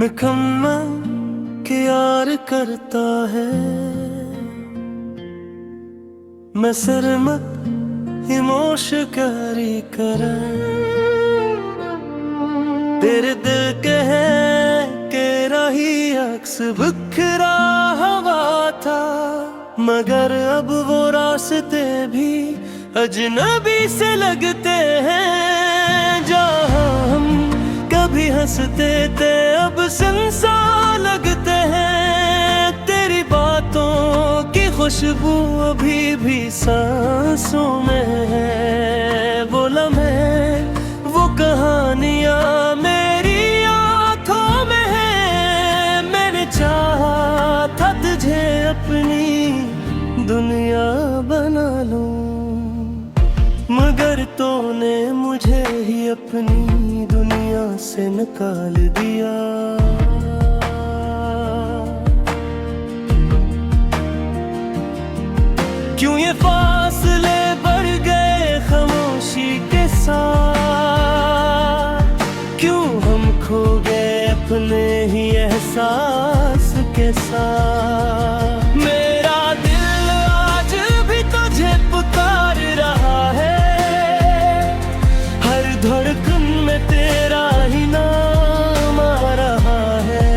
मुकम्मल के यार करता है। मैं सरमत हिमोश करी कर तेरे दिल के है के रही अक्स बिखरा हवा था, मगर अब वो रास्ते भी अजनबी से लगते हैं। जहाँ हम कभी हंसते थे अब संसा लगते हैं। तेरी बातों की खुशबू अभी भी सांसों में है। वो लम्हे वो कहानियाँ मेरी आँखों में है। मैंने चाहा था तुझे अपनी दुनिया बना लूं, मगर तूने मुझे ही अपनी दुनिया से निकाल दिया। क्यों ये फासले बढ़ गए खामोशी के साथ, क्यों हम खो गए अपने ही एहसास के साथ। मेरा दिल आज भी तुझे पुकार रहा है, हर धड़कन में तेरा ही नाम आ रहा है।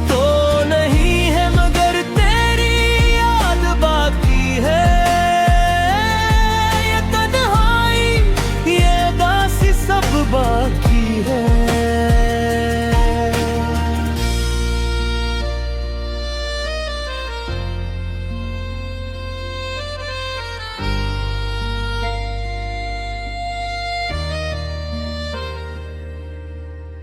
तो नहीं है मगर तेरी याद बाकी है। ये तन्हाई ये दासी सब बाकी है।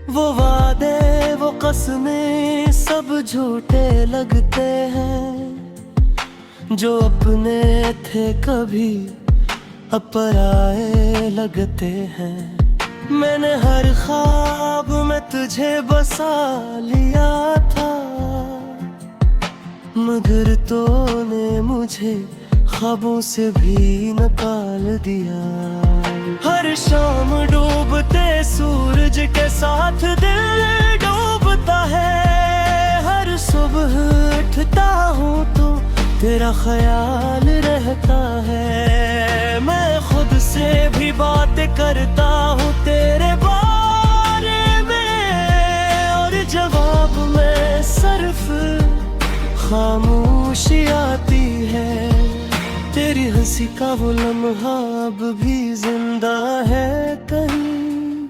वो वादे वो कसमें सब झूठे लगते हैं, जो अपने थे कभी अब पराए लगते हैं। मैंने हर ख्वाब में तुझे बसा लिया था, मगर तूने मुझे ख्वाबों से भी निकाल दिया। हर शाम डूबते सूरज के साथ दिल डूबता है। हर सुबह उठता हूँ तो तेरा ख्याल रहता है। मैं खुद से भी बात करता हूँ तेरे बारे में, और जवाब में सिर्फ खामोशी आती है। तेरी हंसी का वो लम्हा अब भी जिंदा है कहीं,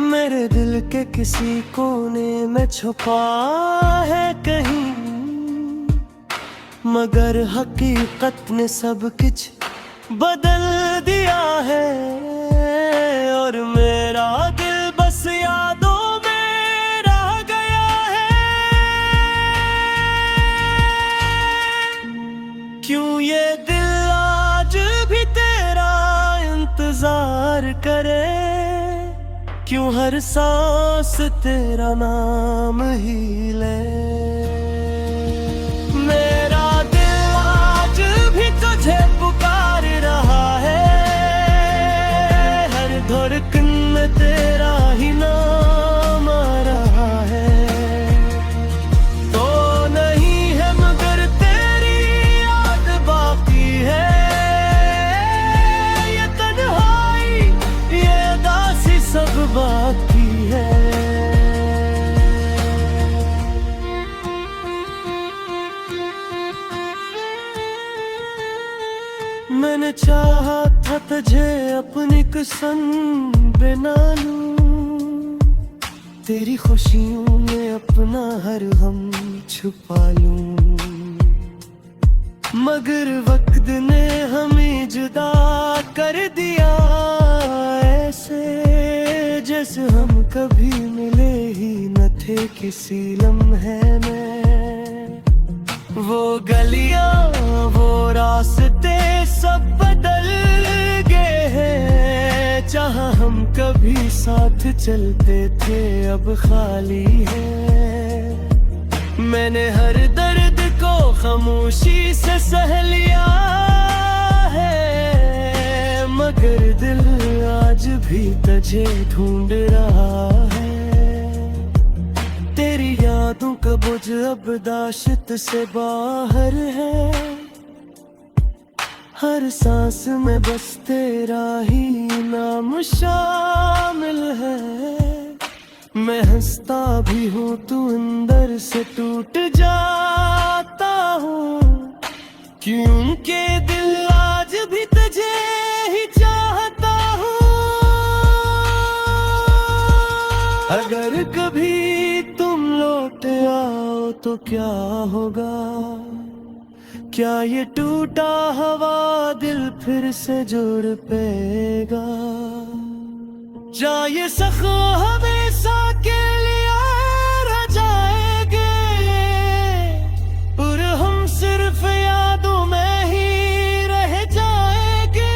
मेरे दिल के किसी कोने में छुपा है कहीं। मगर हकीकत ने सब कुछ बदल दिया है, और मेरा दिल बस यादों में रह गया है। क्यों ये दिल आज भी तेरा इंतजार करे, क्यों हर सांस तेरा नाम ही ले। मेरा दिल आज भी तुझे पुकार रहा है, हर धड़कन में तेरा ही नाम आ रहा है। तो नहीं है मगर तेरी याद बाकी है। ये तन्हाई ये दासी सब बाकी है। मैंने चाहा था तुझे अपनी कसम बना लूं, तेरी खुशियों में अपना हर गम छुपा लूं, मगर वक्त ने हमें जुदा कर दिया ऐसे, जैसे हम कभी मिले ही न थे किसी लम्हे में। वो गलियां वो रास्ते सब बदल गए हैं, जहाँ हम कभी साथ चलते थे अब खाली है। मैंने हर दर्द को खामोशी से सह लिया है, मगर दिल आज भी तुझे ढूंढ रहा है। आज अब दाशत से बाहर है, हर सांस में बस तेरा ही नाम शामिल है। मैं हंसता भी हूँ, तू अंदर से टूट जाता हूँ, क्योंकि दिल आज भी तुझे ही चाहता हूँ। अगर कभी तुम लौट आओ तो क्या होगा, क्या ये टूटा हवा दिल फिर से जुड़ पेगा। जा ये सख्त हमेशा के लिए रह जाएंगे, और हम सिर्फ यादों में ही रह जाएंगे।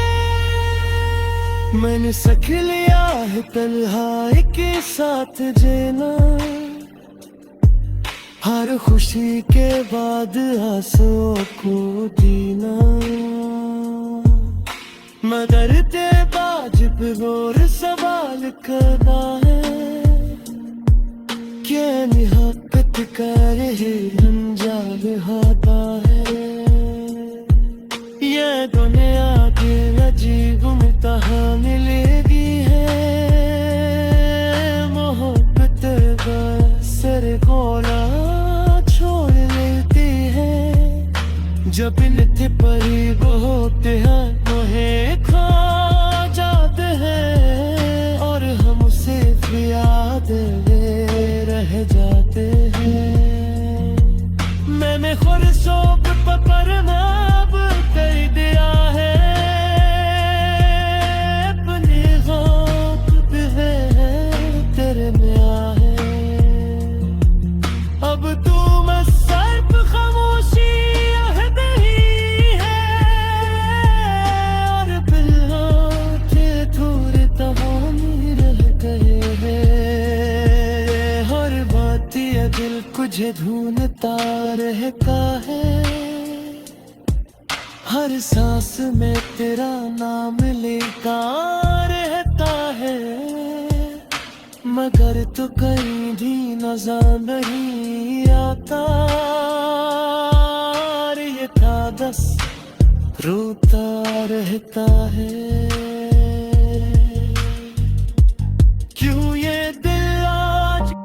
मैंने सख लिया है तन्हाई के साथ जीना, हर खुशी के बाद आंसुओं को जीना। मगर ते बाज पे गौर सवाल करना है, क्या निहकत कर ही अंजाम होता है। ये दुनिया की अजीब इम्तिहान मिलेगी है, मोहब्बत बसर कोला जब इनके करीब होते हैं उन्हें खा जाते हैं, और हम उसे याद में रह जाते हैं। मैंने खुरसोब पकड़ना अब कर दिया है, अपनी ज़ौक़ पे है तेरे में है। अब तू मैं सिर्फ खामोशी दिल तुझे ढूंढता रहता है, हर सांस में तेरा नाम लेता रहता है। मगर तू कहीं भी नजर नहीं आता, ये कागज रोता रहता है। क्यों ये दिल आज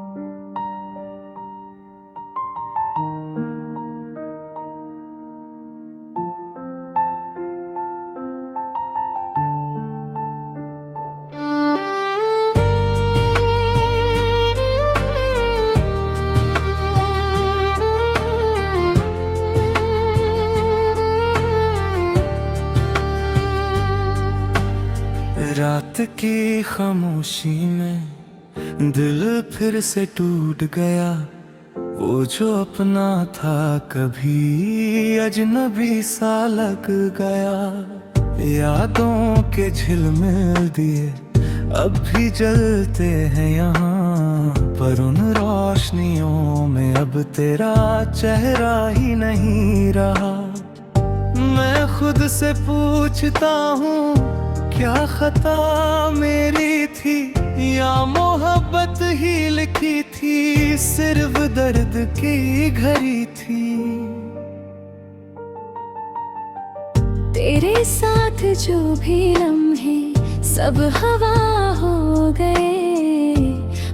रात की खामोशी में दिल फिर से टूट गया, वो जो अपना था कभी अजनबी सा लग गया। यादों के झिलमिल दिए अब भी जलते हैं यहाँ, पर उन रोशनियों में अब तेरा चेहरा ही नहीं रहा। मैं खुद से पूछता हूँ, क्या खता मेरी थी, या मोहब्बत ही लिखी थी, सिर्फ दर्द की घड़ी थी। तेरे साथ जो भी लम्हे सब हवा हो गए,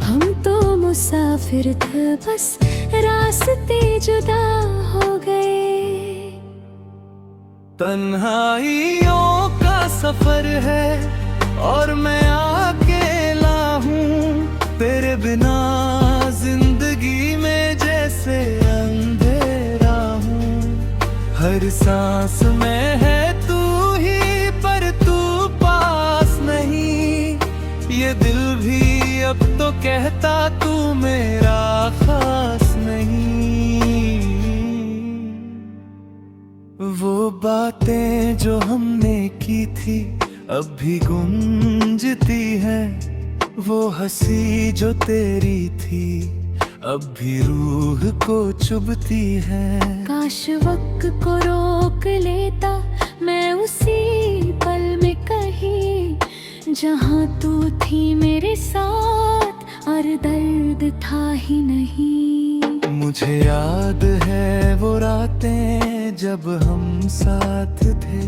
हम तो मुसाफिर थे बस रास्ते जुदा हो गए। तन्हाइयों का सफर है और मैं अकेला हूँ, तेरे बिना जिंदगी में जैसे अंधेरा हूँ। हर सांस में है तू ही पर तू पास नहीं, ये दिल भी अब तो कहता तू मेरा खास नहीं। वो बातें जो हमने की थी अब भी गूंजती है, वो हंसी जो तेरी थी अब भी रूह को चुभती है। काश वक्त को रोक लेता मैं उसी पल में कहीं, जहाँ तू थी मेरे साथ और दर्द था ही नहीं। मुझे याद है वो रातें जब हम साथ थे,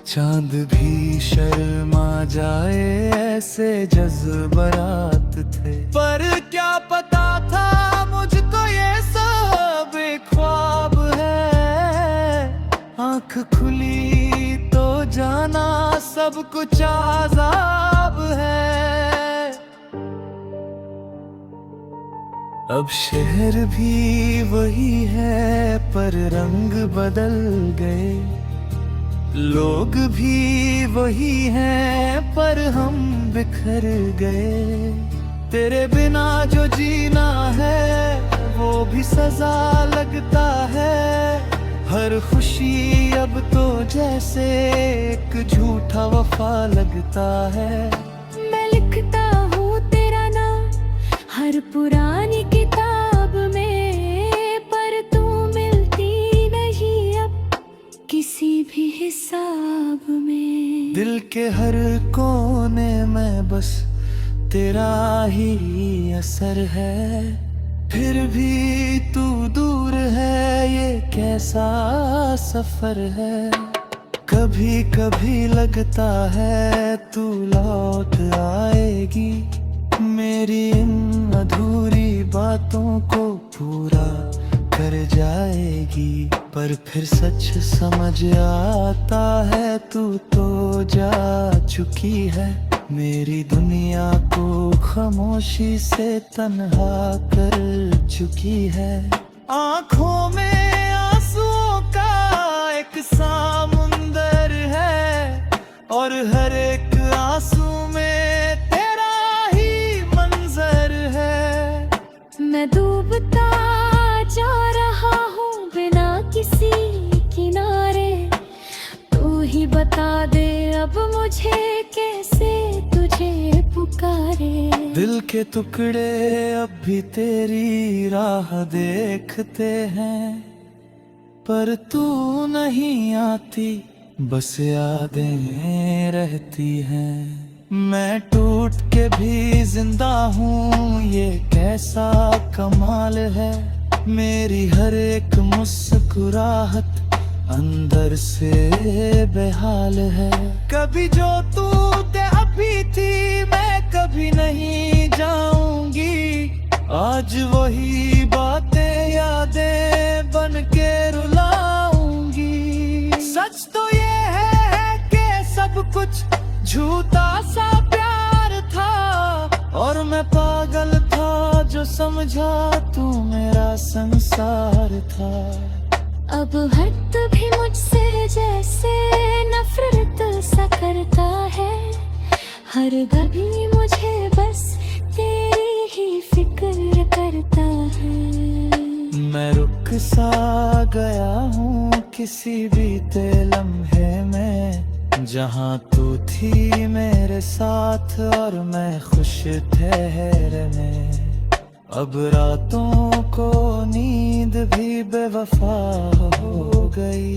चांद भी शर्मा जाए ऐसे जज्बात थे। पर क्या पता था मुझको ये सब एक ख्वाब है, आंख खुली तो जाना सब कुछ आजाब है। अब शहर भी वही है पर रंग बदल गए, लोग भी वही हैं पर हम बिखर गए। तेरे बिना जो जीना है वो भी सजा लगता है, हर खुशी अब तो जैसे एक झूठा वफा लगता है। मैं लिखता हूँ तेरा नाम हर पुरानी किताब में, पर तू मिलती नहीं अब किसी भी हिसाब में। दिल के हर कोने में बस तेरा ही असर है, फिर भी तू दूर है ये कैसा सफर है। कभी कभी लगता है तू लौट आएगी, मेरी इन अधूरी बातों को पूरा कर जाएगी। पर फिर सच समझ आता है तू तो जा चुकी है, मेरी दुनिया को खामोशी से तन्हा कर चुकी है। आंखों में आंसुओं का एक समुंदर है, और हर एक आंसू में तेरा ही मंजर है। मैं डूबता जा रहा हूँ बिना किसी किनारे, तू ही बता दे अब मुझे कैसे तुझे पुकारे। दिल के टुकड़े अब भी तेरी राह देखते हैं, पर तू नहीं आती बस यादें रहती हैं। मैं टूट के भी जिंदा हूँ ये कैसा कमाल है, मेरी हर एक मुस्कुराहट अंदर से बेहाल है। कभी जो तू अभी थी मैं कभी नहीं जाऊंगी, आज वही बातें यादें बन के रुलाऊंगी। सच तो ये है कि सब कुछ झूठा सा प्यार था, और मैं पागल था जो समझा तू मेरा संसार था। अब हद भी मुझसे जैसे नफरत सा करता है, हर कभी मुझे बस तेरी ही फिक्र करता है। मैं रुक सा गया हूँ किसी बीते लम्हे में, जहाँ तू थी मेरे साथ और मैं खुश ठहरने। अब रातों को नींद भी बेवफा हो गई,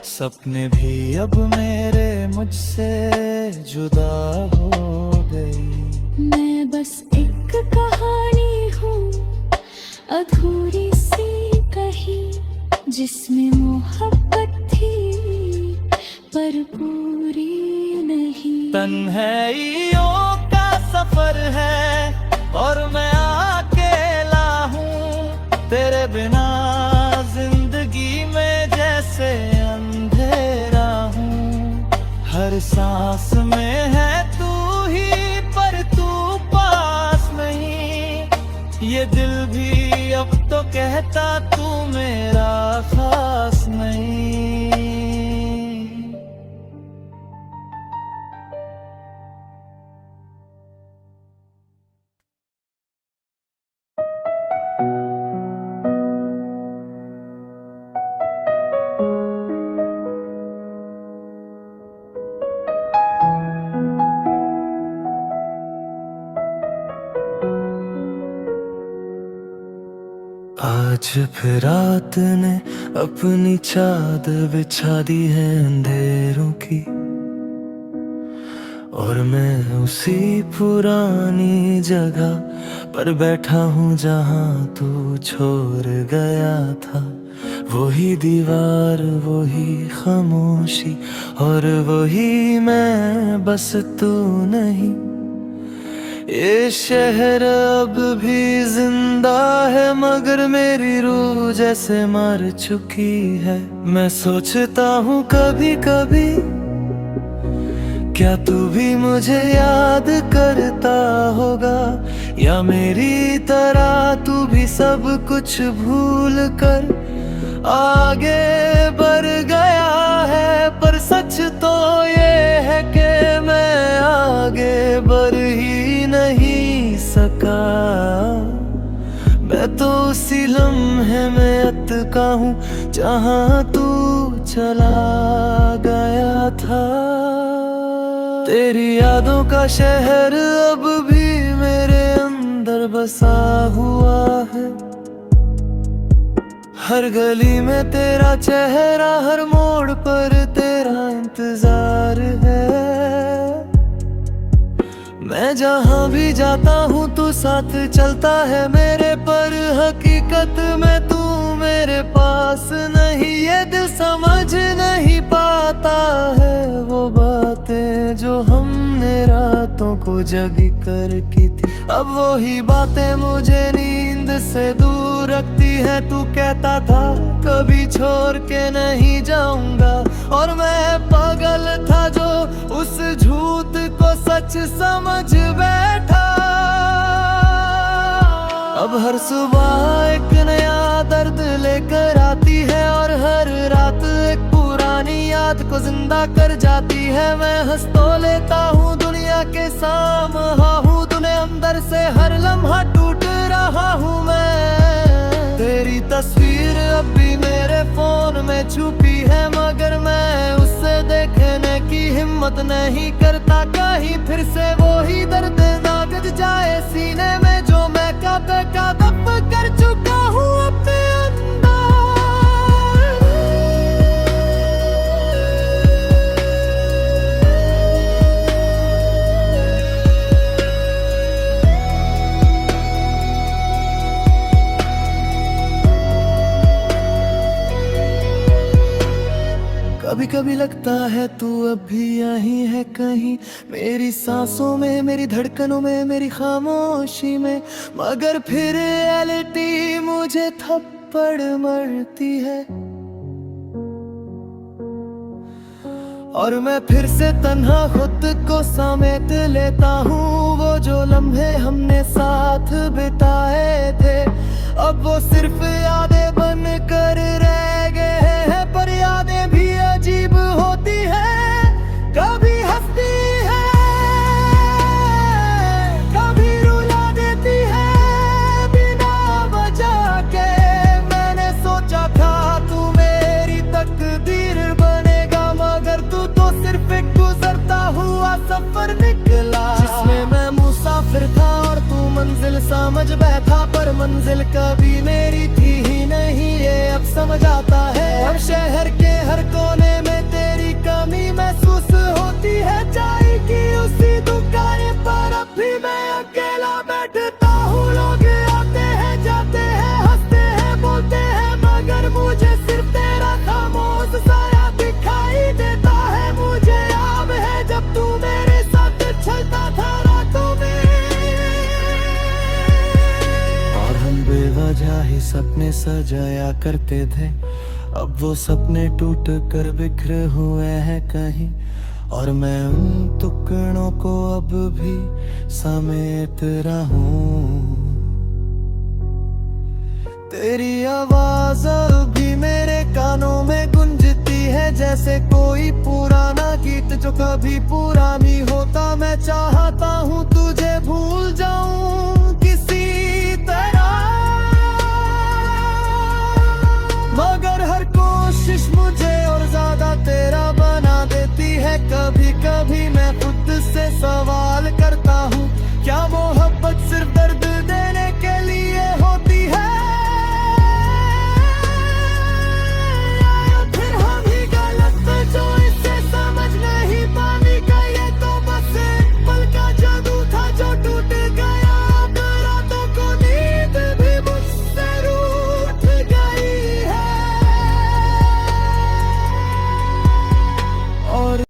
सपने भी अब मेरे मुझसे जुदा हो गई। मैं बस एक कहानी हूँ अधूरी सी कही, जिसमें मोहब्बत थी पर पूरी नहीं। तन्हाइयों का सफर है और मैं अकेला हूँ, तेरे बिना जिंदगी में जैसे अंधेरा हूँ। हर सांस में है तू ही पर तू पास नहीं, ये दिल भी अब तो कहता तू मेरा खास नहीं। आज फिर रात ने अपनी चादर बिछा दी है अंधेरों की, और मैं उसी पुरानी जगह पर बैठा हूँ जहाँ तू छोड़ गया था। वही दीवार, वही खामोशी और वही मैं, बस तू नहीं। ये शहर अब भी जिंदा है मगर मेरी रूह जैसे मर चुकी है। मैं सोचता हूँ कभी कभी, क्या तू भी मुझे याद करता होगा, या मेरी तरह तू भी सब कुछ भूल कर आगे बढ़ गया है। पर सच तो ये है कि मैं आगे बढ़ ही नहीं सका। मैं तो उसी लम्हे में अटका हूँ जहाँ तू चला गया था। तेरी यादों का शहर अब भी मेरे अंदर बसा हुआ है। हर गली में तेरा चेहरा, हर मोड़ पर तेरा इंतजार है। मैं जहाँ भी जाता हूँ तू साथ चलता है मेरे, पर हकीकत में तू मेरे पास नहीं। ये दिल समझ नहीं पाता है वो बातें जो हमने रातों को जगी कर की थी। अब वही बातें मुझे नींद से दूर रखती है। तू कहता था कभी छोड़ के नहीं जाऊंगा, और मैं पागल था जो उस झूठ को सच समझ बैठा। अब हर सुबह एक नया दर्द लेकर आती है, और हर रात एक पुरानी याद को जिंदा कर जाती है। मैं हंस तो लेता हूँ दुनिया के सामने हूँ, तूने अंदर से हर लम्हा टूट रहा हूँ मैं। तेरी तस्वीर अब भी मेरे फोन में छुपी है, मगर मैं उससे देखने की हिम्मत नहीं करता। कहीं फिर से वही दर्द ना गज जाए सीने में, जो मैं कब का दब कर चुका हूँ अपने अंदर। कभी कभी लगता है तू अभी यहीं है कहीं, मेरी सांसों में, मेरी धड़कनों में, मेरी खामोशी में। मगर फिर रियलिटी मुझे थप्पड़ मारती है, और मैं फिर से तन्हा खुद को समेट लेता हूँ। वो जो लम्हे हमने साथ बिताए थे, अब वो सिर्फ यादें बन कर रह गए हैं। पर यादें भी अजीब होती है, कभी हंसती है, कभी रुला देती है बिना वजह के। मैंने सोचा था तू मेरी तकदीर बनेगा, मगर तू तो सिर्फ एक गुजरता हुआ सफर निकला, जिसमें मैं मुसाफिर था और तू मंजिल समझ बैठा। पर मंजिल कभी मेरी थी ही नहीं, ये अब समझ आता है। अब शहर के हर कोने में तेरी कमी महसूस होती है। चाय की उसी दुकान पर अब भी मैं अकेला बैठता हूँ। लोग आते हैं जाते हैं, हंसते हैं बोलते हैं, मगर मुझे सिर्फ तेरा खामोश साया दिखाई देता है। मुझे याद है जब तू मेरे साथ चलता था रातों में, और हम बेवजह ही सपने सजाया करते थे। अब वो सपने टूट कर बिखरे हुए हैं कहीं, और मैं उन टुकड़ों को अब भी समेट रहा हूँ। तेरी आवाज अब भी मेरे कानों में गूंजती है, जैसे कोई पुराना गीत जो कभी पूरा नहीं होता। मैं चाहता हूँ तुझे भूल जाऊं,